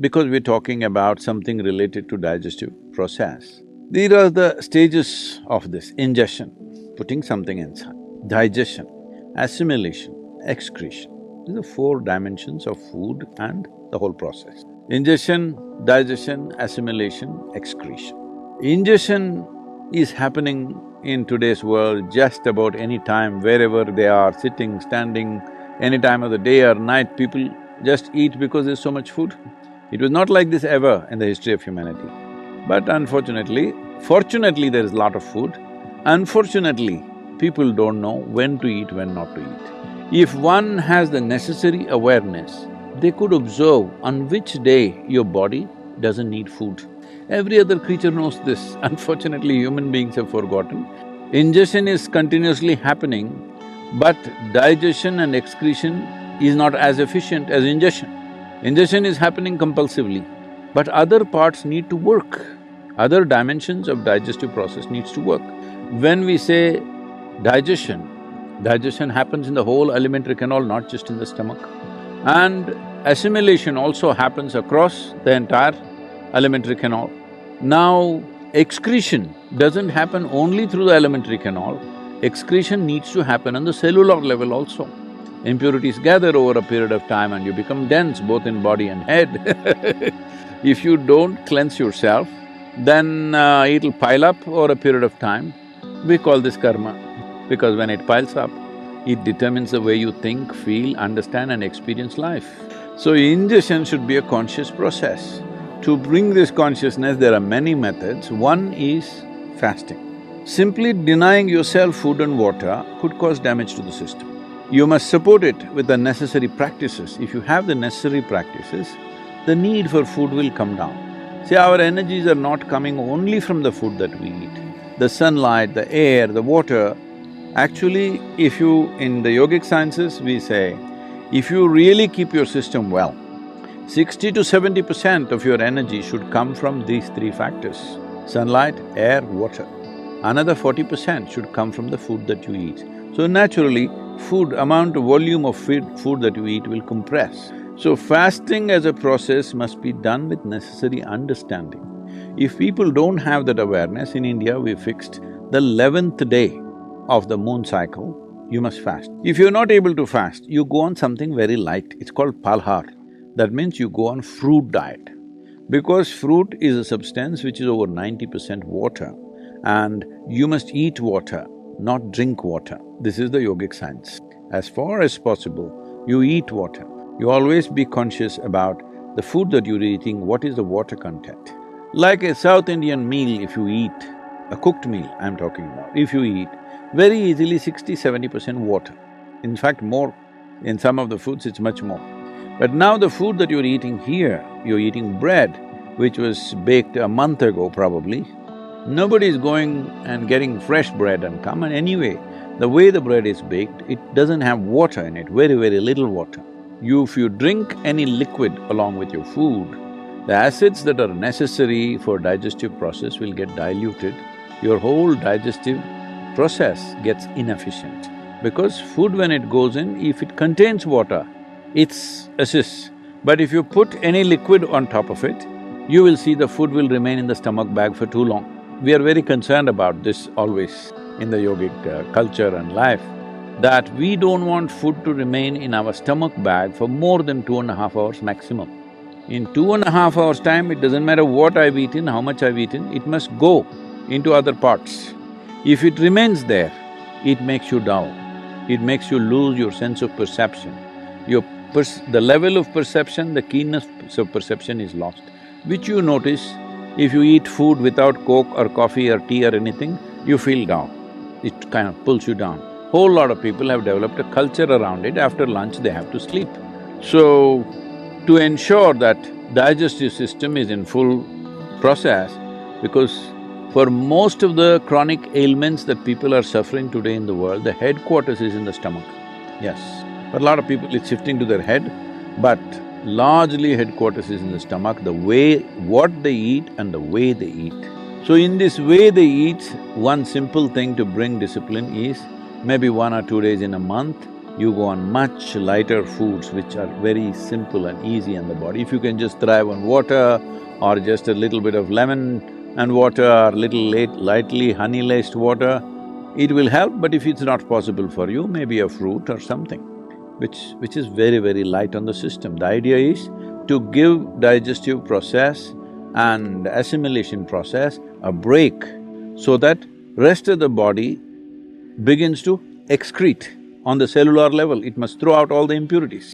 because we're talking about something related to digestive process. These are the stages of this: ingestion, putting something inside; digestion, assimilation, excretion. These are four dimensions of food and the whole process. Ingestion, digestion, assimilation, excretion. Ingestion is happening in today's world just about any time, wherever they are, sitting, standing, any time of the day or night, people just eat because there's so much food. It was not like this ever in the history of humanity. But unfortunately, fortunately there is a lot of food. Unfortunately, people don't know when to eat, when not to eat. If one has the necessary awareness, they could observe on which day your body doesn't need food. Every other creature knows this. Unfortunately, human beings have forgotten. Ingestion is continuously happening, but digestion and excretion is not as efficient as ingestion. Ingestion is happening compulsively, but other parts need to work. Other dimensions of digestive process needs to work. When we say digestion, digestion happens in the whole alimentary canal, not just in the stomach. And assimilation also happens across the entire alimentary canal. Now, excretion doesn't happen only through the alimentary canal, excretion needs to happen on the cellular level also. Impurities gather over a period of time and you become dense both in body and head. If you don't cleanse yourself, then it'll pile up over a period of time. We call this karma, because when it piles up, it determines the way you think, feel, understand and experience life. So ingestion should be a conscious process. To bring this consciousness, there are many methods. One is fasting. Simply denying yourself food and water could cause damage to the system. You must support it with the necessary practices. If you have the necessary practices, the need for food will come down. See, our energies are not coming only from the food that we eat. The sunlight, the air, the water. Actually, if you… in the yogic sciences, we say, if you really keep your system well, 60 to 70% of your energy should come from these three factors: sunlight, air, water. Another 40% should come from the food that you eat. So naturally, amount of volume of food that you eat will compress. So fasting as a process must be done with necessary understanding. If people don't have that awareness, in India we fixed the 11th day of the moon cycle, you must fast. If you're not able to fast, you go on something very light, it's called palhar. That means you go on fruit diet. Because fruit is a substance which is over 90% water, and you must eat water, not drink water. This is the yogic science. As far as possible, you eat water. You always be conscious about the food that you're eating, what is the water content. Like a South Indian meal, if you eat, a cooked meal I'm talking about, if you eat, very easily 60–70% water. In fact, more. In some of the foods, it's much more. But now the food that you're eating here, you're eating bread, which was baked a month ago probably. Nobody is going and getting fresh bread and come, and anyway, the way the bread is baked, it doesn't have water in it, very, very little water. If you drink any liquid along with your food, the acids that are necessary for digestive process will get diluted. Your whole digestive process gets inefficient. Because food, when it goes in, if it contains water, it assists. But if you put any liquid on top of it, you will see the food will remain in the stomach bag for too long. We are very concerned about this always in the yogic culture and life, that we don't want food to remain in our stomach bag for more than 2.5 hours maximum. In 2.5 hours' time, it doesn't matter what I've eaten, how much I've eaten, it must go into other parts. If it remains there, it makes you down. It makes you lose your sense of perception. The level of perception, the keenness of perception is lost, which you notice if you eat food without Coke or coffee or tea or anything, you feel down. It kind of pulls you down. Whole lot of people have developed a culture around it. After lunch, they have to sleep. So, to ensure that digestive system is in full process, because for most of the chronic ailments that people are suffering today in the world, the headquarters is in the stomach. Yes, for a lot of people it's shifting to their head, but largely headquarters is in the stomach, what they eat and the way they eat. So in this way they eat, one simple thing to bring discipline is maybe 1 or 2 days in a month, You go on much lighter foods which are very simple and easy on the body. If you can just thrive on water or just a little bit of lemon and water or lightly honey-laced water, it will help, but if it's not possible for you, maybe a fruit or something, which is very, very light on the system. The idea is to give digestive process and assimilation process a break so that rest of the body begins to excrete on the cellular level. It must throw out all the impurities.